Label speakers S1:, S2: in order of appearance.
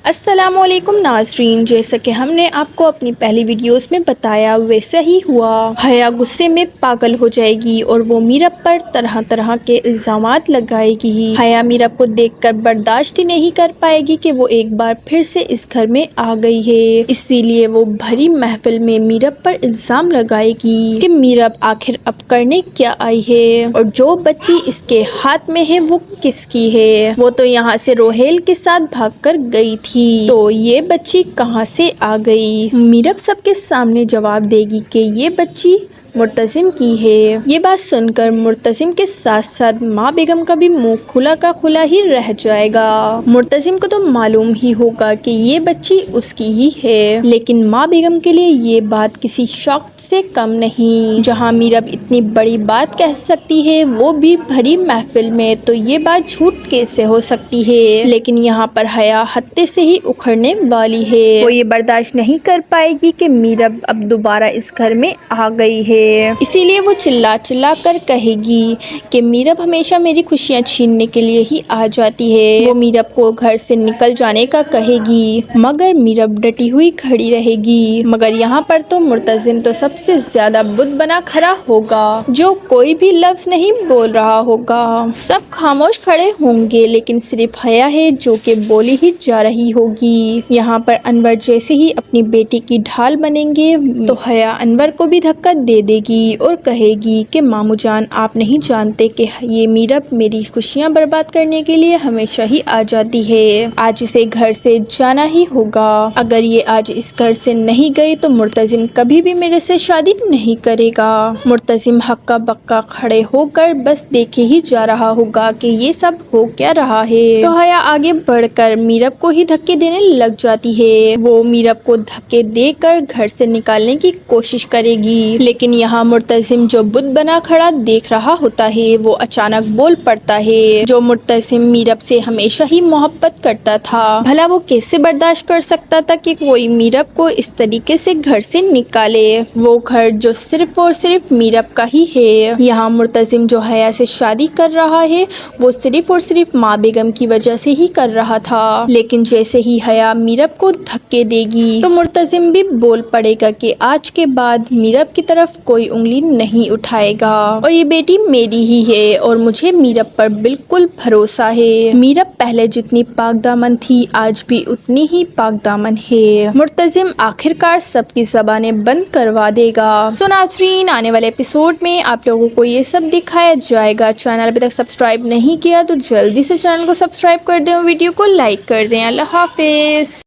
S1: السلام علیکم ناظرین، جیسا کہ ہم نے آپ کو اپنی پہلی ویڈیوز میں بتایا ویسا ہی ہوا۔ حیا غصے میں پاگل ہو جائے گی اور وہ میرب پر طرح طرح کے الزامات لگائے گی۔ حیا میرب کو دیکھ کر برداشت ہی نہیں کر پائے گی کہ وہ ایک بار پھر سے اس گھر میں آ گئی ہے، اسی لیے وہ بھری محفل میں میرب پر الزام لگائے گی کہ میرب آخر اب کرنے کیا آئی ہے اور جو بچی اس کے ہاتھ میں ہے وہ کس کی ہے۔ وہ تو یہاں سے روہیل کے ساتھ بھاگ کر گئی تھی، تو یہ بچی کہاں سے آ گئی؟ میرب سب کے سامنے جواب دے گی کہ یہ بچی مرتسم کی ہے۔ یہ بات سن کر مرتسم کے ساتھ ساتھ ماں بیگم کا بھی منہ کھلا کا کھلا ہی رہ جائے گا۔ مرتسم کو تو معلوم ہی ہوگا کہ یہ بچی اس کی ہی ہے، لیکن ماں بیگم کے لیے یہ بات کسی شوق سے کم نہیں۔ جہاں میرب اتنی بڑی بات کہہ سکتی ہے وہ بھی بھری محفل میں، تو یہ بات جھوٹ کیسے ہو سکتی ہے؟ لیکن یہاں پر حیا ہتے سے ہی اکھڑنے والی ہے۔ وہ یہ برداشت نہیں کر پائے گی کہ میرب اب دوبارہ اس گھر میں آ گئی ہے، اسی لیے وہ چلا چلا کر کہے گی کہ میرب ہمیشہ میری خوشیاں چھیننے کے لیے ہی آ جاتی ہے۔ وہ میرب کو گھر سے نکل جانے کا کہے گی، مگر میرب ڈٹی ہوئی کھڑی رہے گی۔ مگر یہاں پر تو مرتسم تو سب سے زیادہ بت بنا کھڑا ہوگا، جو کوئی بھی لفظ نہیں بول رہا ہوگا۔ سب خاموش کھڑے ہوں گے، لیکن صرف حیا ہے جو کہ بولی ہی جا رہی ہوگی۔ یہاں پر انور جیسے ہی اپنی بیٹی کی ڈھال بنیں گے تو حیا انور کو بھی دھکا دے دے گی اور کہے گی کہ ماموں جان، آپ نہیں جانتے کہ یہ میرب میری خوشیاں برباد کرنے کے لیے ہمیشہ ہی آ جاتی ہے۔ آج اسے گھر سے جانا ہی ہوگا۔ اگر یہ آج اس گھر سے نہیں گئی تو مرتسم کبھی بھی میرے سے شادی نہیں کرے گا۔ مرتسم ہکا بکا کھڑے ہو کر بس دیکھے ہی جا رہا ہوگا کہ یہ سب ہو کیا رہا ہے۔ تو حیا آگے بڑھ کر میرب کو ہی دھکے دینے لگ جاتی ہے۔ وہ میرب کو دھکے دے کر گھر سے نکالنے کی کوشش کرے گی، لیکن یہاں مرتسم جو بت بنا کھڑا دیکھ رہا ہوتا ہے وہ اچانک بول پڑتا ہے۔ جو مرتسم میرب سے ہمیشہ ہی محبت کرتا تھا، بھلا وہ کیسے برداشت کر سکتا تھا کہ کوئی میرب کو اس طریقے سے گھر سے نکالے، وہ گھر جو صرف اور صرف میرب کا ہی ہے۔ یہاں مرتسم جو حیا سے شادی کر رہا ہے وہ صرف اور صرف ماں بیگم کی وجہ سے ہی کر رہا تھا، لیکن جیسے ہی حیا میرب کو دھکے دے گی تو مرتسم بھی بول پڑے گا کہ آج کے بعد میرب کی طرف کوئی انگلی نہیں اٹھائے گا اور یہ بیٹی میری ہی ہے اور مجھے میرب پر بالکل بھروسہ ہے۔ میرب پہلے جتنی پاک دامن تھی آج بھی اتنی ہی پاک دامن ہے۔ مرتسم آخرکار سب کی زبانیں بند کروا دے گا۔ سو ناظرین، آنے والے ایپیسوڈ میں آپ لوگوں کو یہ سب دکھایا جائے گا۔ چینل ابھی تک سبسکرائب نہیں کیا تو جلدی سے چینل کو سبسکرائب کر دیں اور ویڈیو کو لائک کر دیں۔ اللہ حافظ۔